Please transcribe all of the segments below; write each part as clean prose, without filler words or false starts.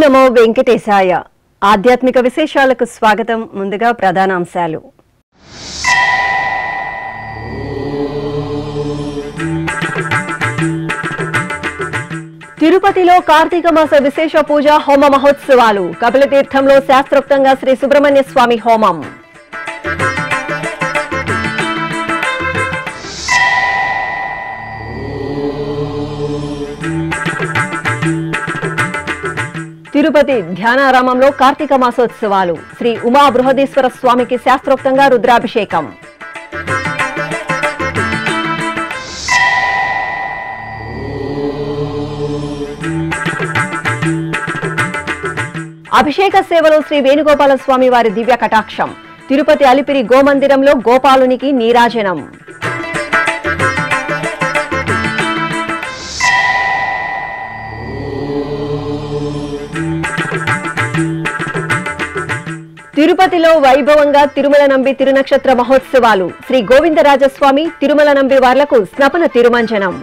నమో వెంకటేశాయ. ఆధ్యాత్మిక విశేషాలకు స్వాగతం. ముందుగా ప్రధానాంశాలు. తిరుపతిలో కార్తీక మాస విశేష పూజ హోమ మహోత్సవాలు. కపిలతీర్థంలో శాస్త్రోక్తంగా శ్రీ సుబ్రహ్మణ్య స్వామి హోమం. తిరుపతి ధ్యానారామంలో కార్తీక మాసోత్సవాలు. శ్రీ ఉమా బృహదీశ్వర స్వామికి శాస్త్రోక్తంగా రుద్రాభిషేకం. అభిషేక సేవలో శ్రీ వేణుగోపాల స్వామి వారి దివ్య కటాక్షం. తిరుపతి అలిపిరి గోమందిరంలో గోపాలునికి నీరాజనం. తిరుపతిలో వైభవంగా తిరుమల నంబి తిరునక్షత్ర మహోత్సవాలు. శ్రీ గోవిందరాజస్వామి తిరుమల నంబి వార్లకు స్నపన తిరుమంజనం.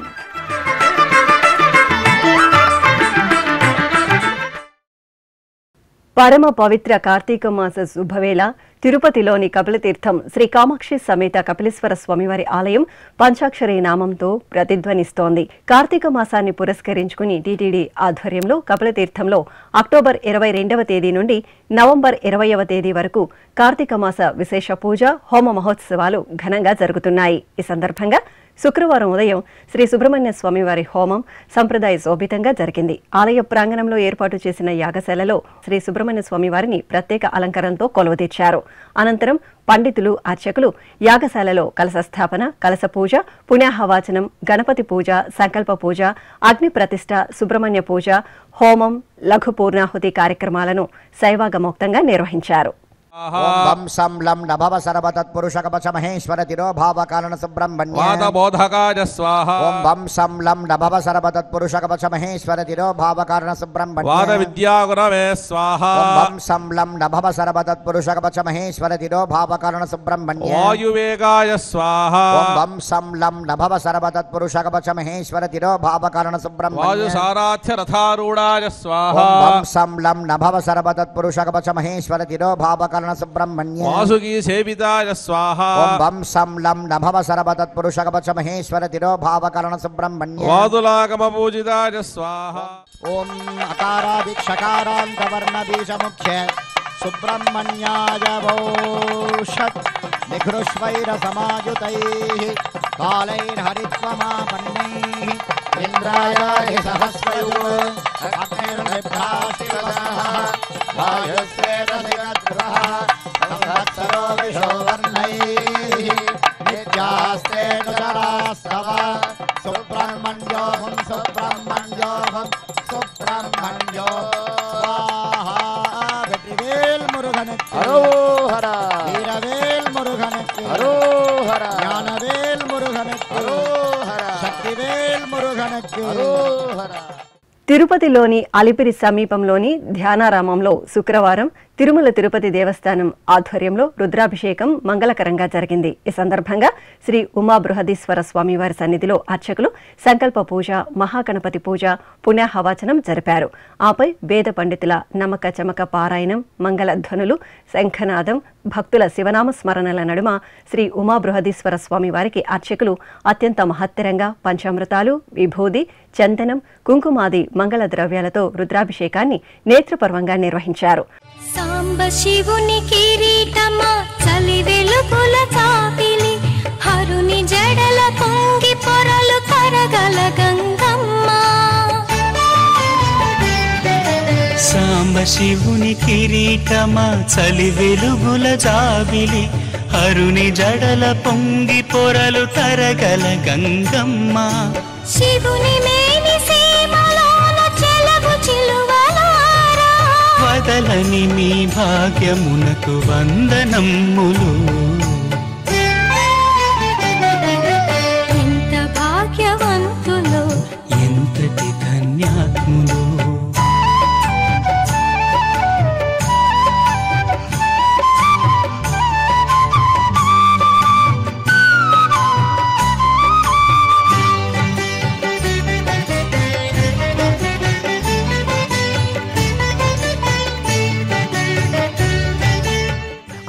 పరమ పవిత్ర కార్తీక మాస శుభవేళ తిరుపతిలోని కపిలతీర్థం శ్రీ కామాక్షి సమేత కపిలేశ్వర స్వామివారి ఆలయం పంచాక్షరి నామంతో ప్రతిధ్వనిస్తోంది. కార్తీక మాసాన్ని పురస్కరించుకుని టీటీడీ ఆధ్వర్యంలో కపిలతీర్థంలో అక్టోబర్ 22వ తేదీ నుండి నవంబర్ 20వ తేదీ వరకు కార్తీక మాస విశేష పూజ హోమ మహోత్సవాలు ఘనంగా జరుగుతున్నాయి. ఈ సందర్భంగా శుక్రవారం ఉదయం శ్రీ సుబ్రహ్మణ్య స్వామివారి హోమం సంప్రదాయ శోభితంగా జరిగింది. ఆలయ ప్రాంగణంలో ఏర్పాటు చేసిన యాగశాలలో శ్రీ సుబ్రహ్మణ్య స్వామివారిని ప్రత్యేక అలంకరణతో కొలువుదీర్చారు. అనంతరం పండితులు, అర్చకులు యాగశాలలో కలశ స్థాపన, కలశ పూజ, పుణ్యాహవాచనం, గణపతి పూజ, సంకల్ప పూజ, అగ్ని ప్రతిష్ఠ, సుబ్రహ్మణ్య పూజ, హోమం, లఘు పూర్ణాహుతి కార్యక్రమాలను శైవాగమోక్తంగా నిర్వహించారు. ఓం సం లం నభవ సర్వతత్పురుషకవచ మహేశ్వర తిరోభావకారణ సుబ్రహ్మణ్య వాదబోధకాయ స్వాహా. ఓం వం సం లం నభవ సర్వతత్పురుషకవచ మహేశ్వర తిరోభావకారణ సుబ్రహ్మణ్య వాద విద్యాగురవే స్వాహా. ఓం వం సం లం నభవ సర్వతత్పురుషకవచ మహేశ్వర తిరోభావకారణ సుబ్రహ్మణ్య వాయువేగాయ స్వాహా. ఓం వం సం లం నభవ సర్వతత్పురుషకవచ మహేశ్వర తిరోభావకారణ సుబ్రహ్మణ్య వాయుసారాథ్య రథారూఢాయ స్వాహా. ఓం వం సం లం నభవ సర్వతత్పురుషకవచ మహేశ్వర తిరోభావకారణ సుబ్రహ్మణ్య వాసుకీ సేవితాయ స్వాహా. ఓం వం సం లం నభవ సర్వతత్పురుషకవచ మహేశ్వర తిరోభావకరణ సుబ్రహ్మణ్య వాదులాగమ పూజితాయ స్వాహా. ఓం అకారాదిక్షకారాంతవర్ణ బీజముఖ్య సుబ్రహ్మణ్యాయ భూషత్ నిఘృష్వైర సమాయుతైః కాలైర్హరిత్వమాపన్నైః ఇంద్రాయ సహస్రయుగ అగ్నిర్నిభ్రాశివసః వాయుశ్రేతసిగద్రః సంవత్సరో విశోవర్ణైః నిత్యాస్తేనుచరాస్తవ సుబ్రహ్మణ్యోహం సుబ్రహ్మణ్యోహం సుబ్రహ్మణ్యో స్వాహా. వెట్రివేల్ మురుగనుக்கு అరోహర, వీరవేల్ మురుగనుக்கு అరోహర, జ్ఞానవేల్ మురుగనుக்கு అరోహర, శక్తివేల్ మురుగనుக்கு అరోహర. తిరుపతిలోని అలిపిరి సమీపంలోని ధ్యానారామంలో శుక్రవారం తిరుమల తిరుపతి దేవస్థానం ఆధ్వర్యంలో రుద్రాభిషేకం మంగళకరంగా జరిగింది. ఈ సందర్భంగా శ్రీ ఉమా బృహదీశ్వర స్వామివారి సన్నిధిలో అర్చకులు సంకల్ప పూజ, మహాగణపతి పూజ, పుణ్యాహవాచనం జరిపారు. ఆపై వేద పండితుల నమక చమక పారాయణం, మంగళధ్వనులు, శంఖనాదం, భక్తుల శివనామ స్మరణల నడుమ శ్రీ ఉమా బృహదీశ్వర స్వామివారికి అర్చకులు అత్యంత మహత్తరంగా పంచామృతాలు, విభూది, చందనం, కుంకుమాది మంగళ ద్రవ్యాలతో రుద్రాభిషేకాన్ని నేత్రపర్వంగా నిర్వహించారు. సాంబ శివుని కిరీటమా చలి వెలుగుల చాపిలి హరుని జడల పొంగి పొరలు కరగల గంగమ్మ. సాంబ శివుని కిరీటమా చలి వెలుగుల జాబిలి హరుని జడల పొంగి పొరలు కరగల గంగమ్మ. శివుని మేని సీమలోన చెలగు చిలువలారా వదలని మీ భాగ్యమునకు వందనమ్ములు. ఎంత భాగ్యవంతులో ఎంతటి ధన్యాత్ములు.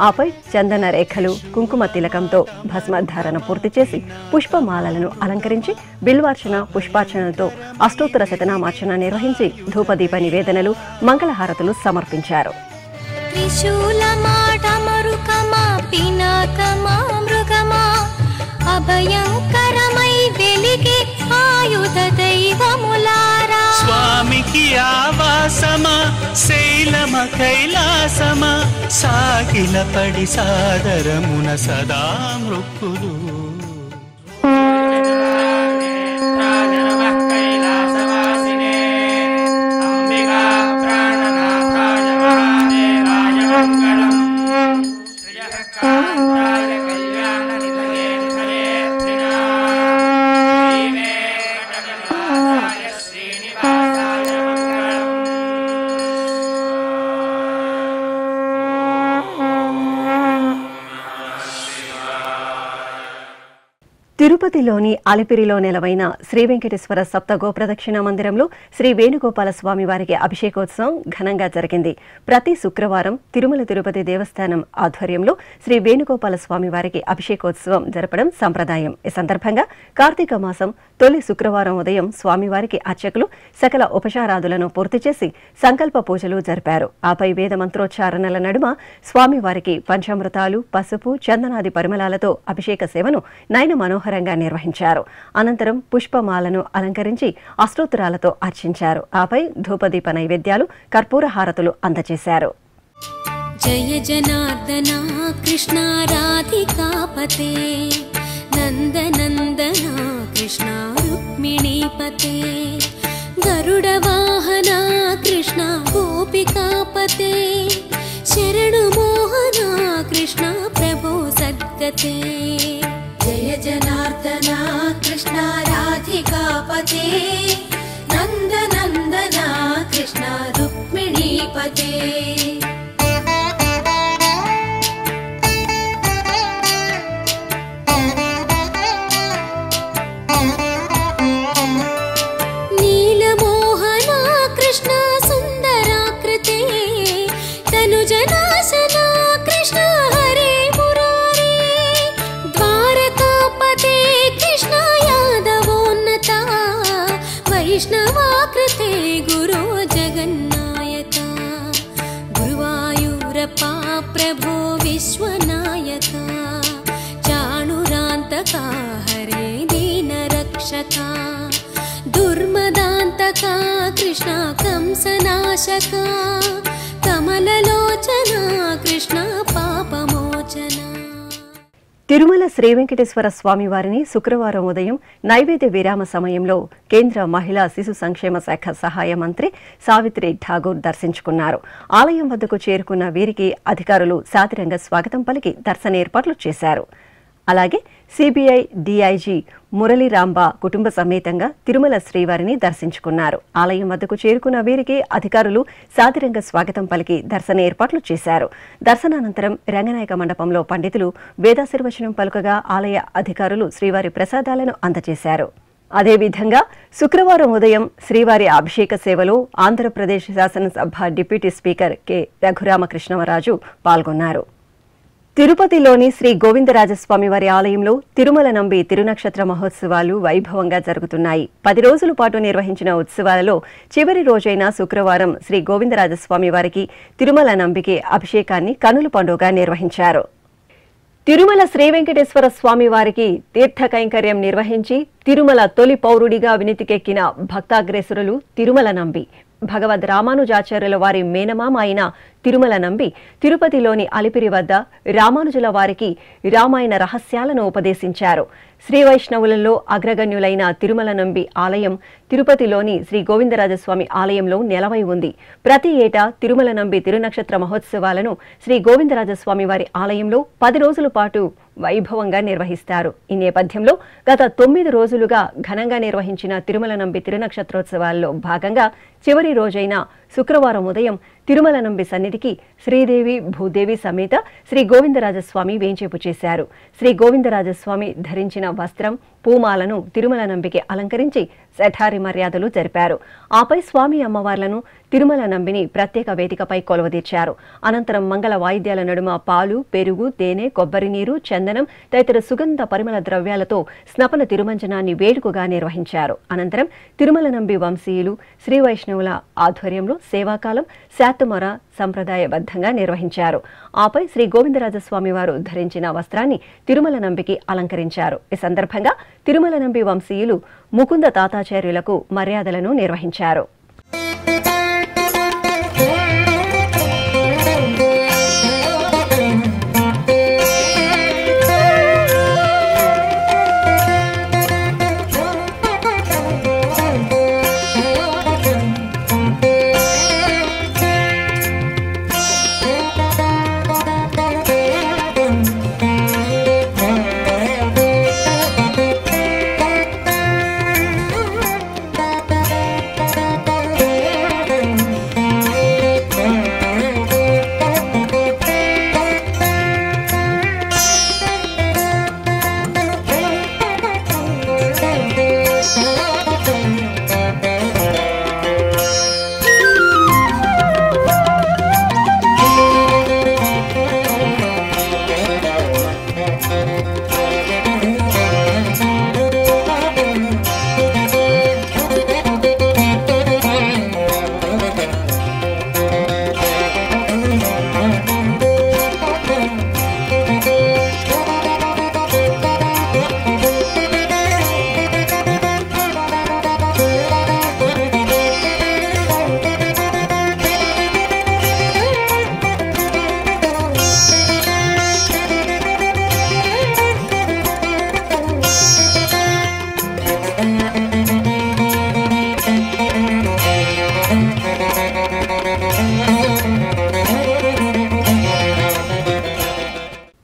ఆపై చందన రేఖలు కుంకుమ తిలకంతో భస్మధారణ పూర్తి చేసి పుష్పమాలలను అలంకరించి బిల్వార్చన పుష్పార్చనలతో అష్టోత్తర శతనామార్చన నిర్వహించి ధూపదీప నివేదనలు మంగళహారతులు సమర్పించారు. త్రిశూలమాటమరుకమా పినాకమా మృగమా అభయంకరమై వెలిగే ఆయుధ దైవములారా స్వామికి ఆవాసమా శైలమ కైలాసమా సాగిల పడి సాదరమున సదా మృక్కులు తిరుపతిలోని అలిపిరిలో నెలవైన శ్రీ వెంకటేశ్వర సప్త గోప్రదక్షిణ మందిరంలో శ్రీ వేణుగోపాల స్వామి వారికి అభిషేకోత్సవం ఘనంగా జరిగింది. ప్రతి శుక్రవారం తిరుమల తిరుపతి దేవస్థానం ఆధ్వర్యంలో శ్రీ వేణుగోపాల స్వామి వారికి అభిషేకోత్సవం జరపడం సంప్రదాయం. ఈ సందర్భంగా కార్తీక మాసం తొలి శుక్రవారం ఉదయం స్వామివారికి అర్చకులు సకల ఉపచారాదులను పూర్తి చేసి సంకల్ప పూజలు జరిపారు. ఆపై వేద మంత్రోచ్చారణల నడుమ స్వామివారికి పంచామృతాలు, పసుపు, చందనాది పరిమళాలతో అభిషేక సేవను నయన మనోహరంగా నిర్వహించారు. అనంతరం పుష్పమాలను అలంకరించి అష్టోత్తరాలతో అర్చించారు. ఆపై ధూపదీప నైవేద్యాలు, కర్పూర హారతులు అందజేశారు. జయ జనార్దన కృష్ణ రాధికాపతే నందనందన కృష్ణ రుక్మిణీపతే గరుడ వాహన కృష్ణ గోపికాపతే శరణు మోహన కృష్ణ ప్రభో సద్గతే జయ జనార్దన కృష్ణ రాధికాపతే నందనందన కృష్ణ రుక్మిణీపతే వైష్ణవాకృతే గురో జగన్నాయక గురువాయూరప్ప ప్రభో విశ్వనాయక చాణురాంతక హరే దీన రక్షక దుర్మదాంతక కృష్ణ కంసనాశక కమలలోచన కృష్ణ పాపమోచన. తిరుమల శ్రీ వెంకటేశ్వర స్వామి వారిని శుక్రవారం ఉదయం నైవేద్య విరామ సమయంలో కేంద్ర మహిళా శిశు సంక్షేమ శాఖ సహాయ మంత్రి సావిత్రి ఠాగూర్ దర్శించుకున్నారు. ఆలయం వద్దకు చేరుకున్న వీరికి అధికారులు సాదరంగా స్వాగతం పలికి దర్శన ఏర్పాట్లు చేశారు. అలాగే సిబిఐ డీఐజీ మురళీరాంబా కుటుంబ సమేతంగా తిరుమల శ్రీవారిని దర్శించుకున్నారు. ఆలయం వద్దకు చేరుకున్న వీరికి అధికారులు సాదరంగా స్వాగతం పలికి దర్శన ఏర్పాట్లు చేశారు. దర్శనానంతరం రంగనాయక మండపంలో పండితులు వేదాశీర్వచనం పలుకగా ఆలయ అధికారులు శ్రీవారి ప్రసాదాలను అందజేశారు. అదేవిధంగా శుక్రవారం ఉదయం శ్రీవారి అభిషేక సేవలో ఆంధ్రప్రదేశ్ శాసనసభ డిప్యూటీ స్పీకర్ కె రఘురామకృష్ణరాజు పాల్గొన్నారు. తిరుపతిలోని శ్రీ గోవిందరాజస్వామి వారి ఆలయంలో తిరుమల నంబి తిరునక్షత్ర మహోత్సవాలు వైభవంగా జరుగుతున్నాయి. 10 రోజుల పాటు నిర్వహించిన ఉత్సవాలలో చివరి రోజైన శుక్రవారం శ్రీ గోవిందరాజస్వామి వారికి తిరుమల నంబికి అభిషేకాన్ని కనుల పండుగగా నిర్వహించారు. తిరుమల శ్రీ వెంకటేశ్వర స్వామి వారికి తీర్థ కైంకర్యం నిర్వహించి తిరుమల తొలి పౌరుడిగా వినితికెక్కిన భక్తాగ్రేసురులు తిరుమల నంబి. భగవద్ రామానుజాచార్యుల వారి మేనమామ అయిన తిరుమల నంబి తిరుపతిలోని అలిపిరి వద్ద రామానుజుల వారికి రామాయణ రహస్యాలను ఉపదేశించారు. శ్రీ వైష్ణవులలో అగ్రగణ్యులైన తిరుమల నంబి ఆలయం తిరుపతిలోని శ్రీ గోవిందరాజస్వామి ఆలయంలో నెలవై ఉంది. ప్రతి ఏటా తిరుమల నంబి తిరునక్షత్ర మహోత్సవాలను శ్రీ గోవిందరాజస్వామి వారి ఆలయంలో 10 రోజుల పాటు వైభవంగా నిర్వహిస్తారు. ఈ నేపథ్యంలో గత 9 రోజులుగా ఘనంగా నిర్వహించిన తిరుమల నంబి తిరునక్షత్రోత్సవాల్లో భాగంగా చివరి రోజైన శుక్రవారం ఉదయం తిరుమల నంబి సన్నిధికి శ్రీదేవి భూదేవి సమేత శ్రీ గోవిందరాజస్వామి వేంచేపు చేశారు. శ్రీ గోవిందరాజస్వామి ధరించిన వస్త్రం, పూమాలను తిరుమల నంబికి అలంకరించి శఠారి మర్యాదలు జరిపారు. ఆపై స్వామి అమ్మవార్లను తిరుమల నంబిని ప్రత్యేక వేదికపై కొలువదీర్చారు. అనంతరం మంగళ వాయిద్యాల నడుమ పాలు, పెరుగు, తేనె, కొబ్బరి నీరు, చందనం తదితర సుగంధ పరిమళ ద్రవ్యాలతో స్నపన తిరుమంజనాన్ని వేడుకగా నిర్వహించారు. అనంతరం తిరుమల నంబి వంశీయులు, శ్రీ వైష్ణవుల ఆధ్వర్యంలో సేవాకాలం శాతమొర సంప్రదాయబద్ధంగా నిర్వహించారు. ఆపై శ్రీ గోవిందరాజస్వామి వారు ధరించిన వస్త్రాన్ని తిరుమల నంబికి అలంకరించారు. ఈ సందర్భంగా తిరుమల నంబి వంశీయులు ముకుంద తాతాచార్యులకు మర్యాదలను నిర్వహించారు.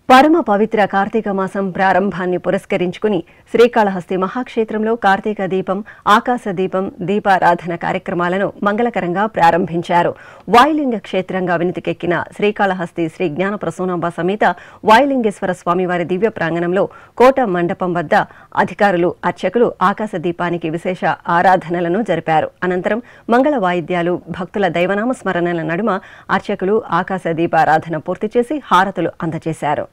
పరమ పవిత్ర కార్తీక మాసం ప్రారంభాన్ని పురస్కరించుకుని శ్రీకాళహస్తి మహాక్షేత్రంలో కార్తీక దీపం, ఆకాశ దీపం, దీపారాధన కార్యక్రమాలను మంగళకరంగా ప్రారంభించారు. వాయులింగ క్షేత్రంగా వినితికెక్కిన శ్రీకాళహస్తి శ్రీ జ్ఞాన ప్రసూనాంబ సమేత వాయులింగేశ్వర స్వామివారి దివ్య ప్రాంగణంలో కోట మండపం వద్ద అధికారులు, అర్చకులు ఆకాశ దీపానికి విశేష ఆరాధనలను జరిపారు. అనంతరం మంగళ వాయిద్యాలు, భక్తుల దైవనామ స్మరణల నడుమ అర్చకులు ఆకాశ దీపారాధన పూర్తి చేసి హారతులు అందజేశారు.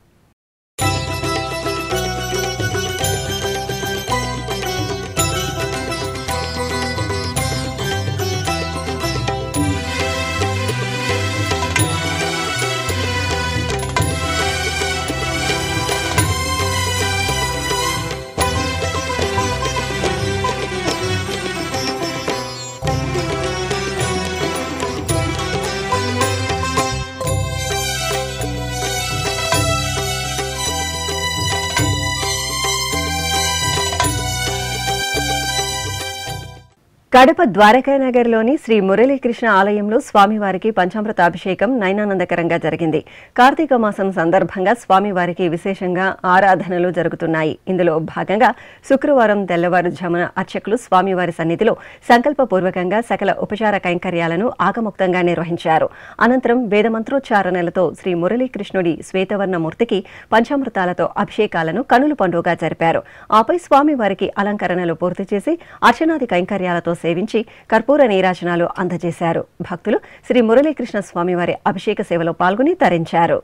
కడప ద్వారకానగర్లోని శ్రీ మురళీకృష్ణ ఆలయంలో స్వామివారికి పంచామృతాభిషేకం నయనానందకరంగా జరిగింది. కార్తీక మాసం సందర్భంగా స్వామివారికి విశేషంగా ఆరాధనలు జరుగుతున్నాయి. ఇందులో భాగంగా శుక్రవారం తెల్లవారుజామున అర్చకులు స్వామివారి సన్నిధిలో సంకల్పపూర్వకంగా సకల ఉపచార కైంకర్యాలను ఆగముక్తంగా నిర్వహించారు. అనంతరం వేదమంత్రోచ్చారణలతో శ్రీ మురళీకృష్ణుడి శ్వేతవర్ణ మూర్తికి పంచామృతాలతో అభిషేకాలను కనుల పండుగగా జరిపారు. ఆపై స్వామివారికి అలంకరణలు పూర్తి చేసి అర్చనాది కైంకర్యాలతో సేవించి కర్పూర నీరాజనాలు అందజేశారు. భక్తులు శ్రీ మురళీకృష్ణ స్వామివారి అభిషేక సేవలో పాల్గొని తరించారు.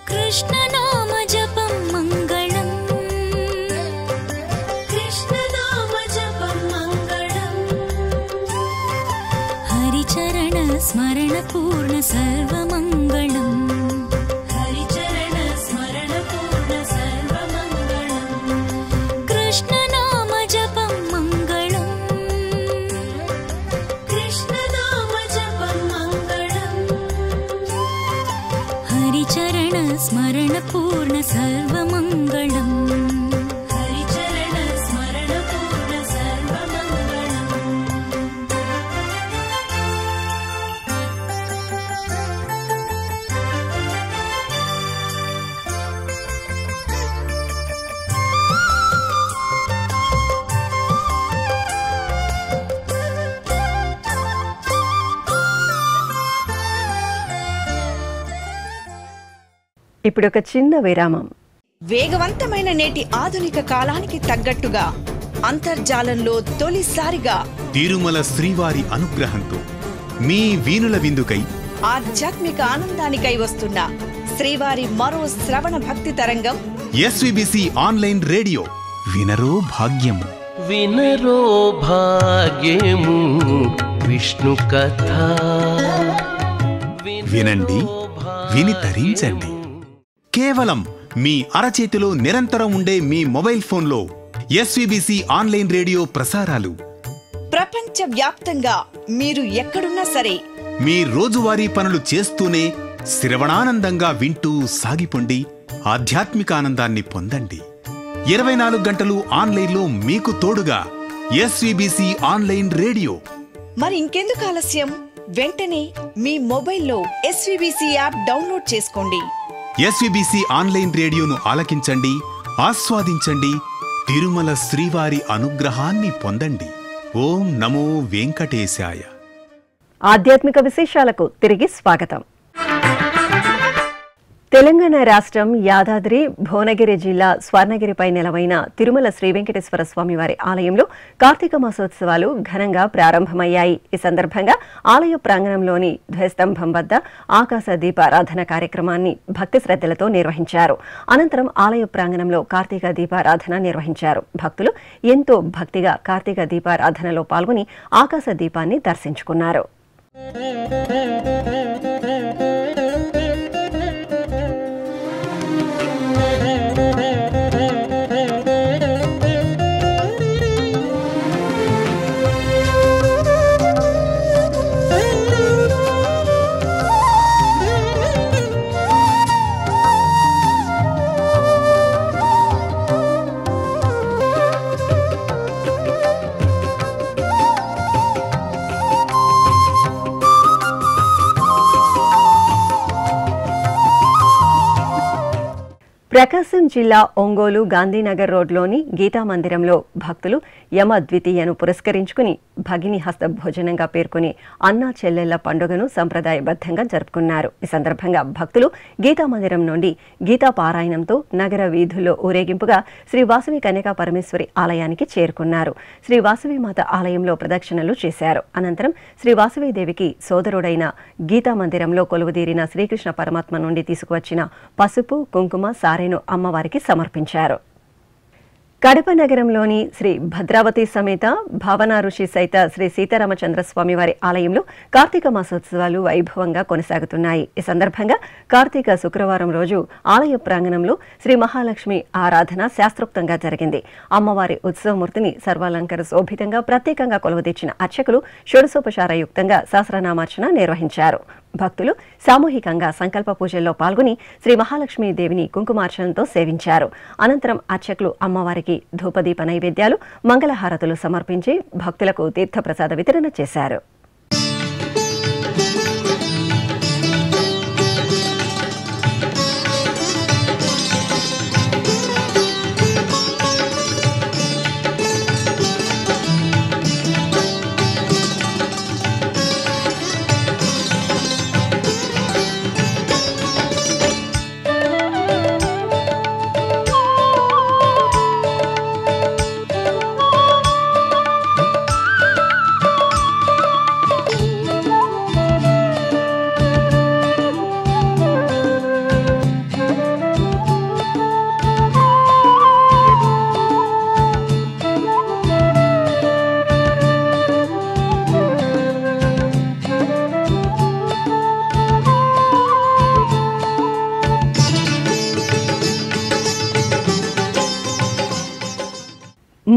కృష్ణనామ జపం మంగళం, కృష్ణనామ జపం మంగళం, హరిచరణ స్మరణ పూర్ణ సర్వమంగళం, హరిచరణ స్మరణ పూర్ణ సర్వమంగళం, కృష్ణనామ జపం మంగళం, కృష్ణనామ జపం మంగళం, హరిచరణ స్మరణ పూర్ణ సర్వమంగళం, హరిచరణ స్మరణ పూర్ణ సర్వమంగళం. ఇప్పుడు ఒక చిన్న విరామం. వేగవంతమైన నేటి ఆధునిక కాలానికి తగ్గట్టుగా అంతర్జాలంలో తొలిసారిగా తిరుమల శ్రీవారి అనుగ్రహంతో మీ వీనుల విందుకై ఆధ్యాత్మిక ఆనందానికై వస్తున్న శ్రీవారి మరో శ్రవణ భక్తి తరంగం ఎస్విబిసి ఆన్లైన్ రేడియో వినరో భాగ్యము. వినరో భాగ్యము విష్ణు కథ. వినండి, విని తరించండి. కేవలం మీ అరచేతిలో నిరంతరం ఉండే మీ మొబైల్ ఫోన్లో ఎస్విబిసి ఆన్లైన్ రేడియో ప్రసారాలు ప్రపంచ వ్యాప్తంగా మీరు ఎక్కడున్నా సరే మీ రోజువారీ పనులు చేస్తూనే శ్రవణానందంగా వింటూ సాగిపోండి, ఆధ్యాత్మిక ఆనందాన్ని పొందండి. 24 గంటలు ఆన్లైన్లో మీకు తోడుగా ఎస్విబిసి ఆన్లైన్ రేడియో. మరి ఇంకెందుకు ఆలస్యం? వెంటనే మీ మొబైల్లో ఎస్విబిసి యాప్ డౌన్లోడ్ చేసుకోండి. ఎస్విబిసి ఆన్లైన్ రేడియోను ఆలకించండి, ఆస్వాదించండి, తిరుమల శ్రీవారి అనుగ్రహాన్ని పొందండి. ఓం నమో వెంకటేశాయ. ఆధ్యాత్మిక విశేషాలకు తిరిగి స్వాగతం. తెలంగాణ రాష్ట్రం యాదాద్రి భువనగిరి జిల్లా స్వర్ణగిరిపై నెలవైన తిరుమల శ్రీ వెంకటేశ్వర స్వామి వారి ఆలయంలో కార్తీక మాసోత్సవాలు ఘనంగా ప్రారంభమయ్యాయి. ఈ సందర్భంగా ఆలయ ప్రాంగణంలోని ధ్వజస్తంభం వద్ద ఆకాశ దీపారాధన కార్యక్రమాన్ని భక్తి శ్రద్ధలతో నిర్వహించారు. అనంతరం ఆలయ ప్రాంగణంలో కార్తీక దీపారాధన నిర్వహించారు. భక్తులు ఎంతో భక్తిగా కార్తీక దీపారాధనలో పాల్గొని ఆకాశ దీపాన్ని దర్శించుకున్నారు. ప్రకాశం జిల్లా ఒంగోలు గాంధీనగర్ రోడ్లోని గీతా మందిరంలో భక్తులు యమ ద్వితీయను పురస్కరించుకుని భగిని హస్త భోజనంగా పేర్కొని అన్నా చెల్లెళ్ల పండుగను సంప్రదాయబద్ధంగా జరుపుకున్నారు. ఈ సందర్భంగా భక్తులు గీతా మందిరం నుండి గీతా పారాయణంతో నగర వీధుల్లో ఊరేగింపుగా శ్రీ వాసవి కన్యకా పరమేశ్వరి ఆలయానికి చేరుకున్నారు. శ్రీ వాసవి మాత ఆలయంలో ప్రదక్షిణలు చేశారు. అనంతరం శ్రీ వాసవీదేవికి సోదరుడైన గీతా మందిరంలో కొలువుదీరిన శ్రీకృష్ణ పరమాత్మ నుండి తీసుకువచ్చిన పసుపు, కుంకుమ, సారెను అమ్మవారికి సమర్పించారు. కడప నగరంలోని శ్రీ భద్రావతి సమేత భావనా ఋషి సైత శ్రీ సీతారామచంద్ర స్వామి వారి ఆలయంలో కార్తీక మాసోత్సవాలు వైభవంగా కొనసాగుతున్నాయి. ఈ సందర్భంగా కార్తీక శుక్రవారం రోజు ఆలయ ప్రాంగణంలో శ్రీ మహాలక్ష్మి ఆరాధన శాస్త్రోక్తంగా జరిగింది. అమ్మవారి ఉత్సవమూర్తిని సర్వాలంకార శోభితంగా ప్రత్యేకంగా కొలువుదీర్చిన అర్చకులు షోడశోపచారయుక్తంగా సహస్రనామార్చన నిర్వహించారు. భక్తులు సామూహికంగా సంకల్ప పూజల్లో పాల్గొని శ్రీ మహాలక్ష్మీదేవిని కుంకుమార్చనతో సేవించారు. అనంతరం అర్చకులు అమ్మవారికి ధూపదీప నైవేద్యాలు, మంగళహారతులు సమర్పించి భక్తులకు తీర్థప్రసాద వితరణ చేశారు.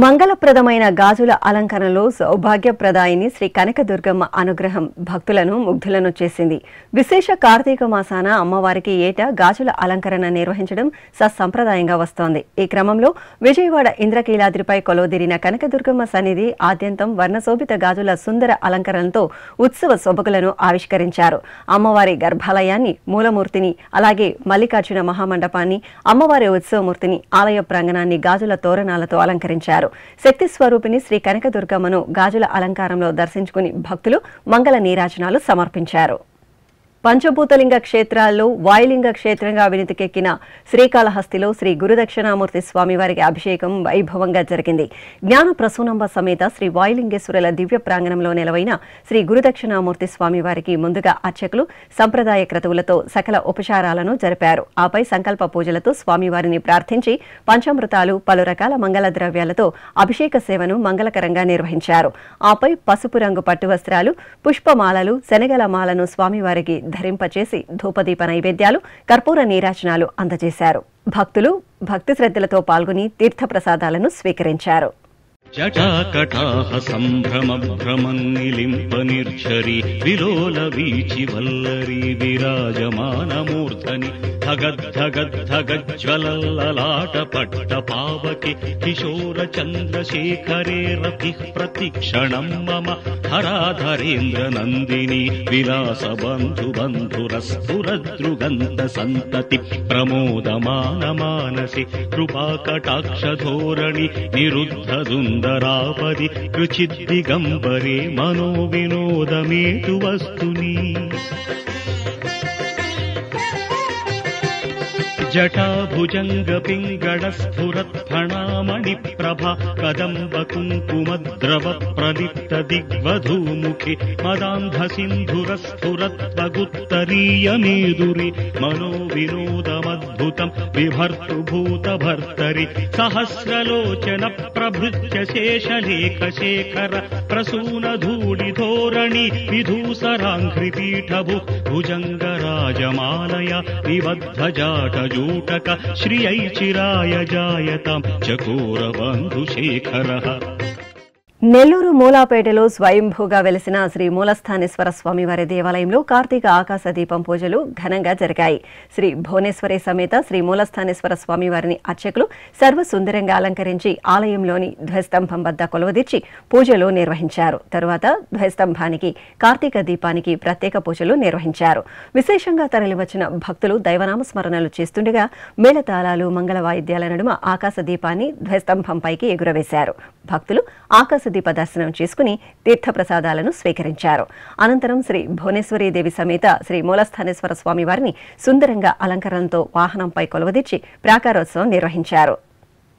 మంగళప్రదమైన గాజుల అలంకరణలో సౌభాగ్యప్రదాయిని శ్రీ కనకదుర్గమ్మ అనుగ్రహం భక్తులను ముగ్ధులను చేసింది. విశేష కార్తీక మాసాన అమ్మవారికి ఏటా గాజుల అలంకరణ నిర్వహించడం సత్సంప్రదాయంగా వస్తోంది. ఈ క్రమంలో విజయవాడ ఇంద్రకీలాద్రిపై కొలువుదీరిన కనకదుర్గమ్మ సన్నిధి ఆద్యంతం వర్ణశోభిత గాజుల సుందర అలంకరణతో ఉత్సవ శోభకులను ఆవిష్కరించారు. అమ్మవారి గర్భాలయాన్ని, మూలమూర్తిని, అలాగే మల్లికార్జున మహామండపాన్ని, అమ్మవారి ఉత్సవమూర్తిని, ఆలయ ప్రాంగణాన్ని గాజుల తోరణాలతో అలంకరించారు. శక్తి స్వరూపిణి శ్రీ కనకదుర్గమ్మను గాజుల అలంకారంలో దర్శించుకుని భక్తులు మంగళ నీరాజనాలు సమర్పించారు. పంచభూతలింగ క్షేత్రాల్లో వాయులింగ క్షేత్రంగా వినితికెక్కిన శ్రీకాళహస్తిలో శ్రీ గురుదక్షిణామూర్తి స్వామివారికి అభిషేకం వైభవంగా జరిగింది. జ్ఞాన ప్రసూనంబ సమేత శ్రీ వాయులింగేశ్వరుల దివ్య ప్రాంగణంలో నెలవైన శ్రీ గురుదక్షిణామూర్తి స్వామివారికి ముందుగా అర్చకులు సంప్రదాయ క్రతువులతో సకల ఉపచారాలను జరిపారు. ఆపై సంకల్ప పూజలతో స్వామివారిని ప్రార్థించి పంచామృతాలు, పలు రకాల మంగళ ద్రవ్యాలతో అభిషేక సేవను మంగళకరంగా నిర్వహించారు. ఆపై పసుపు రంగు పట్టు వస్త్రాలు, పుష్పమాలలు, శనగల మాలను స్వామివారికి ధరింపచేసి ధూపదీప నైవేద్యాలు, కర్పూర నీరాజనాలు అందజేశారు. భక్తులు భక్తి శ్రద్ధలతో పాల్గొని తీర్థప్రసాదాలను స్వీకరించారు. జటాకటాహ సంభ్రమ భ్రమన్నిలింప నిర్ఝరి విలోల వీచి వల్లరి విరాజమానమూర్ధని ధగద్ధగద్ధగజ్వలల్లలాట పట్ట పావకి కిశోర చంద్రశేఖరే రతి ప్రతిక్షణం మమ హరాధరేంద్ర నందిని విలాస బంధు బంధురస్ఫురదృగంత సంతతి ప్రమోదమాన మానసి కృపాకటాక్ష ధోరణి నిరుద్ధ సుందరాపది రుచిద్దిగంబరే మనో వినోదమేతు వస్తుని జటాభుజంగ పింగళ స్ఫురత్ఫణామణి ప్రభ కదంబ కుంకుమద్రవ ప్రలిప్త దిగ్వధూముఖి మదాంధ సింధుర స్ఫురత్వగుత్తరీయ మేదురి మనో వినోదమద్భుతం విభర్తృభూత భర్తరి సహస్రలోచన ప్రభృత్య శేషలేఖ శేఖర ప్రసూన ధూళి ధోరణి విధూసరాంఘ్రిపీఠభు భుజంగ రాజమాలయ నిబద్ధ జాట జూటక శ్రియై చిరాయ జాయతాం చకోర బంధుశేఖరః. నెల్లూరు మూలాపేటలో స్వయంభూగా వెలిసిన శ్రీ మూలస్థానేశ్వర స్వామివారి దేవాలయంలో కార్తీక ఆకాశ దీపం పూజలు ఘనంగా జరిగాయి. శ్రీ భువనేశ్వరి సమేత శ్రీ మూలస్థానేశ్వర స్వామివారిని అర్చకులు సర్వసుందరంగా అలంకరించి ఆలయంలోని ధ్వజస్తంభం వద్ద కొలువదీర్చి పూజలు నిర్వహించారు. తరువాత ధ్వజస్తంభానికి కార్తీక దీపానికి ప్రత్యేక పూజలు నిర్వహించారు. విశేషంగా తరలివచ్చిన భక్తులు దైవనామ స్మరణలు చేస్తుండగా మేళతాళాలు, మంగళ వాయిద్యాల నడుమ ఆకాశ దీపాన్ని ధ్వజస్తంభంపైకి ఎగురవేశారు. భక్తులు ఆకాశ దీప దర్శనం చేసుకుని తీర్థప్రసాదాలను స్వీకరించారు. అనంతరం శ్రీ భువనేశ్వరీ దేవి సమేత శ్రీ మూలస్థానేశ్వర స్వామివారిని సుందరంగా అలంకరణతో వాహనంపై కొలువదీర్చి ప్రాకారోత్సవం నిర్వహించారు.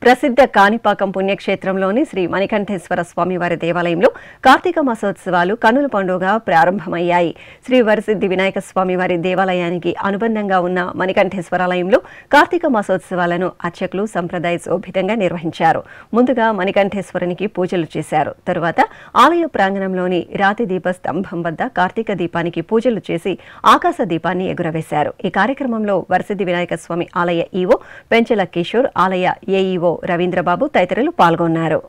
ప్రసిద్ధ కాణిపాకం పుణ్యక్షేత్రంలోని శ్రీ మణికంఠేశ్వర స్వామివారి దేవాలయంలో కార్తీక మాసోత్సవాలు కన్నుల పండుగ ప్రారంభమయ్యాయి. శ్రీ వరసిద్ధి వినాయక స్వామివారి దేవాలయానికి అనుబంధంగా ఉన్న మణికంఠేశ్వరాలయంలో కార్తీక మాసోత్సవాలను అర్చకులు సంప్రదాయ శోభితంగా నిర్వహించారు. ముందుగా మణికంఠేశ్వరునికి పూజలు చేశారు. తరువాత ఆలయ ప్రాంగణంలోని రాతి దీప స్తంభం వద్ద కార్తీక దీపానికి పూజలు చేసి ఆకాశ దీపాన్ని ఎగురవేశారు. ఈ కార్యక్రమంలో వరసిద్ధి వినాయక స్వామి ఆలయ ఈవో పెంచెల కిషోర్, ఆలయ ఏఈఓ రవీంద్రబాబు తదితరులు పాల్గొన్నారు.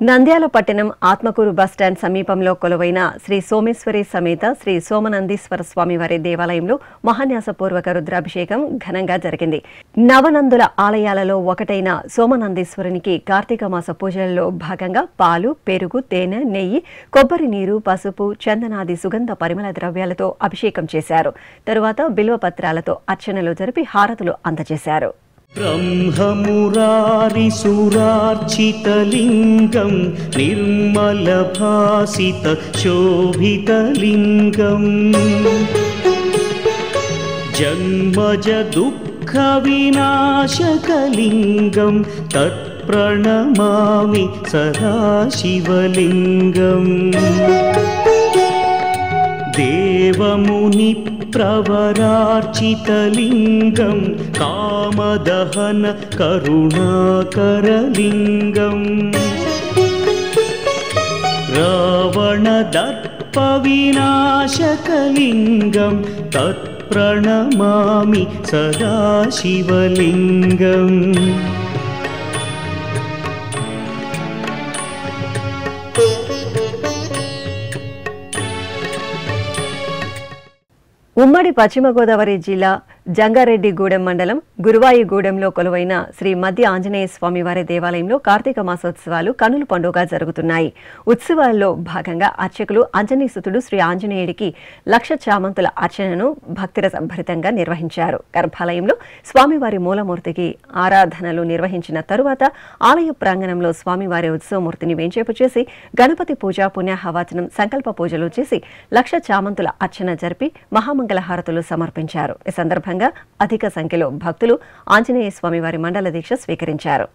నంద్యాల పట్టణం ఆత్మకూరు బస్టాండ్ సమీపంలో కొలువైన శ్రీ సోమేశ్వరి సమేత శ్రీ సోమనందీశ్వర స్వామివారి దేవాలయంలో మహాన్యాసపూర్వక రుద్రాభిషేకం ఘనంగా జరిగింది. నవనందుల ఆలయాలలో ఒకటైన సోమనందీశ్వరునికి కార్తీక మాస పూజల్లో భాగంగా పాలు, పెరుగు, తేనె, నెయ్యి, కొబ్బరి నీరు, పసుపు, చందనాది సుగంధ పరిమళ ద్రవ్యాలతో అభిషేకం చేశారు. తరువాత బిల్వపత్రాలతో అర్చనలు జరిపి హారతులు అందజేశారు. బ్రహ్మమురారిసురార్చితలింగం నిర్మలభాసిత శోభితలింగం జన్మజ దుఃఖ వినాశకలింగం తత్ప్రణమామి సదాశివలింగం దేవముని ప్రవరార్చితలింగం కామదహన కరుణాకరలింగం రావణదర్ప వినాశకలింగం తత్ప్రణమామి సదాశివలింగం ఉమ్మడి పశ్చిమ గోదావరి జిల్లా జంగారెడ్డిగూడెం మండలం గురువాయిగూడెంలో కొలువైన శ్రీ మధ్య ఆంజనేయ స్వామివారి దేవాలయంలో కార్తీక మాసోత్సవాలు కన్నుల పండుగ జరుగుతున్నాయి. ఉత్సవాల్లో భాగంగా అర్చకులు ఆంజనేయసుతుడు శ్రీ ఆంజనేయుడికి 1,00,000 చామంతుల అర్చనను భక్తిరసభరితంగా నిర్వహించారు. గర్భాలయంలో స్వామివారి మూలమూర్తికి ఆరాధనలు నిర్వహించిన తరువాత ఆలయ ప్రాంగణంలో స్వామివారి ఉత్సవమూర్తిని వేంచేపు చేసి గణపతి పూజ, పుణ్యాహవాచనం, సంకల్ప పూజలు చేసి 1,00,000 చామంతుల అర్చన జరిపి మహామంగళ హారతులు సమర్పించారు. ఈ సందర్భంగా అధిక సంఖ్యలో భక్తులు ఆంజనేయ స్వామివారి మండల దీక్ష స్వీకరించారు.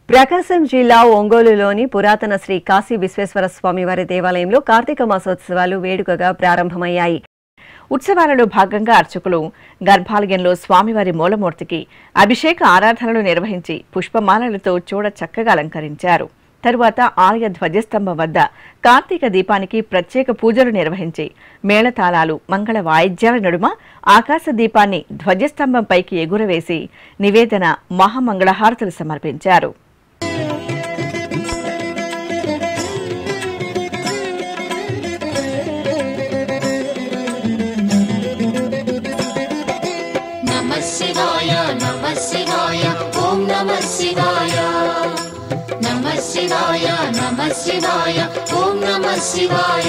ప్రకాశం జిల్లా ఒంగోలులోని పురాతన శ్రీ కాశీ విశ్వేశ్వర స్వామివారి దేవాలయంలో కార్తీక మాసోత్సవాలు వేడుకగా ప్రారంభమయ్యాయి. ఉత్సవాలలో భాగంగా అర్చకులు గర్భాలయంలో స్వామివారి మూలమూర్తికి అభిషేక ఆరాధనలు నిర్వహించి పుష్పమాలలతో చూడ చక్కగా అలంకరించారు. తరువాత ఆలయ ధ్వజస్తంభం వద్ద కార్తీక దీపానికి ప్రత్యేక పూజలు నిర్వహించి మేళతాళాలు, మంగళ వాయిద్యాల నడుమ ఆకాశ దీపాన్ని ధ్వజస్తంభంపైకి ఎగురవేసి నివేదన, మహామంగళహారతులు సమర్పించారు. శివాయ నమః శివాయ ఓం నమః శివాయ.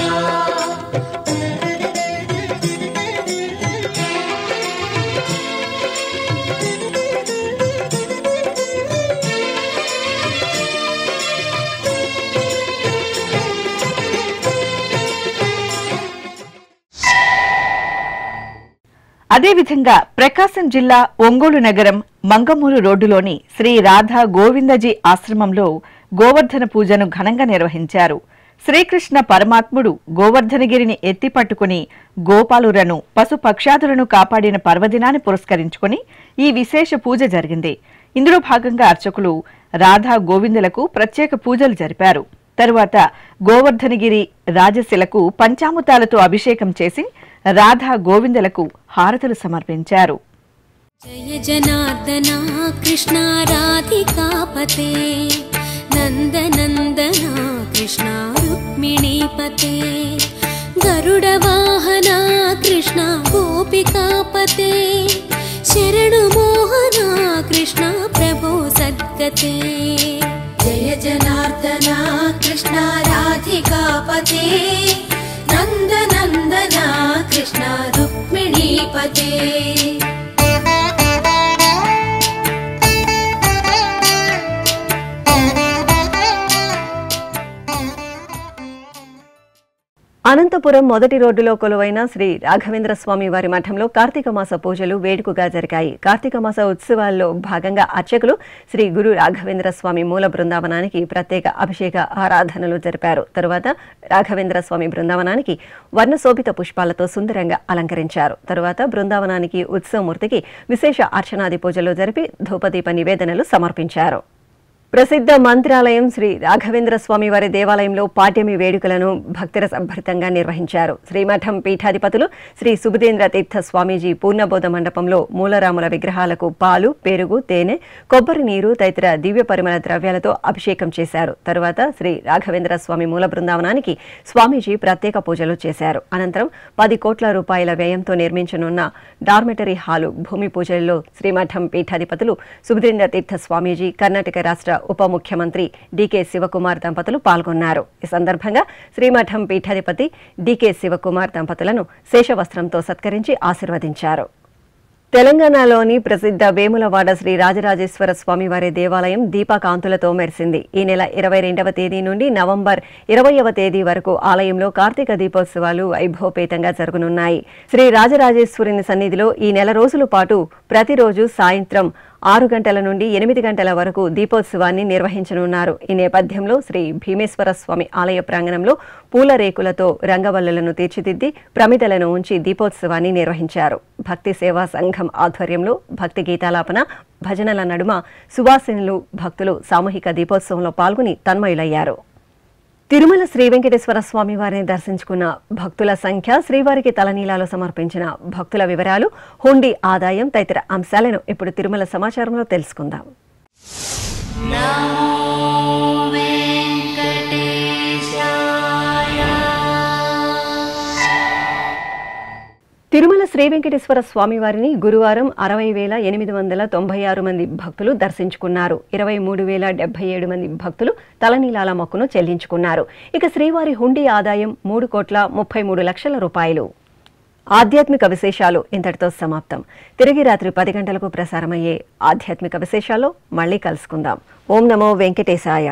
అదేవిధంగా ప్రకాశం జిల్లా ఒంగోలు నగరం మంగమూరు రోడ్డులోని శ్రీ రాధా గోవిందజీ ఆశ్రమంలో గోవర్ధన పూజను ఘనంగా నిర్వహించారు. శ్రీకృష్ణ పరమాత్ముడు గోవర్ధనగిరిని ఎత్తిపట్టుకుని గోపాలులను, పశుపక్షాదులను కాపాడిన పర్వదినాన్ని పురస్కరించుకుని ఈ విశేష పూజ జరిగింది. ఇందులో భాగంగా అర్చకులు రాధా గోవిందులకు ప్రత్యేక పూజలు జరిపారు. తరువాత గోవర్ధనగిరి రాజశిలకు పంచామృతాలతో అభిషేకం చేసి రాధా గోవిందులకు హారతులు సమర్పించారు. జయ జనార్దన కృష్ణ రాధికాపతే నందనందన కృష్ణ రుక్మిణీపతే గరుడ వాహన కృష్ణ గోపికాపతే శరణు మోహన కృష్ణ ప్రభో సద్గతే. జయ జనార్దన కృష్ణ రాధికాపతే నందనందన కృష్ణ రుక్మిణీపతే. అనంతపురం మొదటి రోడ్డులో కొలువైన శ్రీ రాఘవేంద్ర స్వామి వారి మఠంలో కార్తీక మాస పూజలు వేడుకగా జరిగాయి. కార్తీక మాస ఉత్సవాల్లో భాగంగా అర్చకులు శ్రీ గురు రాఘవేంద్ర స్వామి మూల బృందావనానికి ప్రత్యేక అభిషేక ఆరాధనలు జరిపారు. తరువాత రాఘవేంద్ర స్వామి బృందావనానికి వర్ణశోభిత పుష్పాలతో సుందరంగా అలంకరించారు. తరువాత బృందావనానికి ఉత్సవమూర్తికి విశేష అర్చనాది పూజలు జరిపి ధూపదీప నివేదనలు సమర్పించారు. ప్రసిద్ధ మంత్రాలయం శ్రీ రాఘవేంద్ర స్వామి వారి దేవాలయంలో పాడ్యమి వేడుకలను భక్తిరసభరితంగా నిర్వహించారు. శ్రీమఠం పీఠాధిపతులు శ్రీ సుబుధేంద్ర తీర్థ స్వామీజీ పూర్ణబోధ మండపంలో మూలరాముల విగ్రహాలకు పాలు, పెరుగు, తేనె, కొబ్బరి నీరు తదితర దివ్య పరిమళ ద్రవ్యాలతో అభిషేకం చేశారు. తరువాత శ్రీ రాఘవేంద్ర స్వామి మూల బృందావనానికి స్వామీజీ ప్రత్యేక పూజలు చేశారు. అనంతరం 10 కోట్ల రూపాయల వ్యయంతో నిర్మించనున్న డార్మెటరీ హాలు భూమి పూజల్లో శ్రీమఠం పీఠాధిపతులు సుబుధేంద్ర తీర్థ స్వామీజీ, కర్ణాటక రాష్ట్ర ఉప ముఖ్యమంత్రి డికే శివకుమార్ దంపతులు పాల్గొన్నారు. ఈ సందర్భంగా శ్రీమఠం పీఠాధిపతి డికే శివకుమార్ దంపతులను శేషవస్త్రంతో సత్కరించి ఆశీర్వదించారు. తెలంగాణలోని ప్రసిద్ధ వేములవాడ శ్రీ రాజరాజేశ్వర స్వామివారి దేవాలయం దీపకాంతులతో మెరిసింది. ఈ నెల 22వ తేదీ నుండి నవంబర్ 20వ తేదీ వరకు ఆలయంలో కార్తీక దీపోత్సవాలు వైభవపేతంగా జరగనున్నాయి. శ్రీ రాజరాజేశ్వరుని సన్నిధిలో ఈ నెల రోజుల పాటు ప్రతిరోజు సాయంత్రం 6 గంటల నుండి 8 గంటల వరకు దీపోత్సవాన్ని నిర్వహించనున్నారు. ఈ నేపథ్యంలో శ్రీ భీమేశ్వర స్వామి ఆలయ ప్రాంగణంలో పూల రేకులతో రంగవల్లులను తీర్చిదిద్ది ప్రమిదలను ఉంచి దీపోత్సవాన్ని నిర్వహించారు. భక్తి సేవా సంఘం ఆధ్వర్యంలో భక్తి గీతాలాపన, భజనల నడుమ సువాసినులు, భక్తులు సామూహిక దీపోత్సవంలో పాల్గొని తన్మయులయ్యారు. తిరుమల శ్రీ వెంకటేశ్వర స్వామి వారిని దర్శించుకున్న భక్తుల సంఖ్య, శ్రీవారికి తలనీలాలు సమర్పించిన భక్తుల వివరాలు, హుండీ ఆదాయం తదితర అంశాలను ఇప్పుడు తిరుమల సమాచారంలో తెలుసుకుందాం. తిరుమల శ్రీ వెంకటేశ్వర స్వామివారిని గురువారం 60,896 మంది భక్తులు దర్శించుకున్నారు. 23,077 మంది భక్తులు తలనీలాల మొక్కును చెల్లించుకున్నారు. ఇక శ్రీవారి హుండీ ఆదాయం 3,33,00,000 రూపాయలు. ఆధ్యాత్మిక విశేషాలు ఇంతటితో సమాప్తం. తిరిగి రాత్రి 10 గంటలకు ప్రసారమయ్యే ఆధ్యాత్మిక విశేషాల్లో మళ్ళీ కలుసుకుందాం. ఓం నమో వెంకటేశాయ.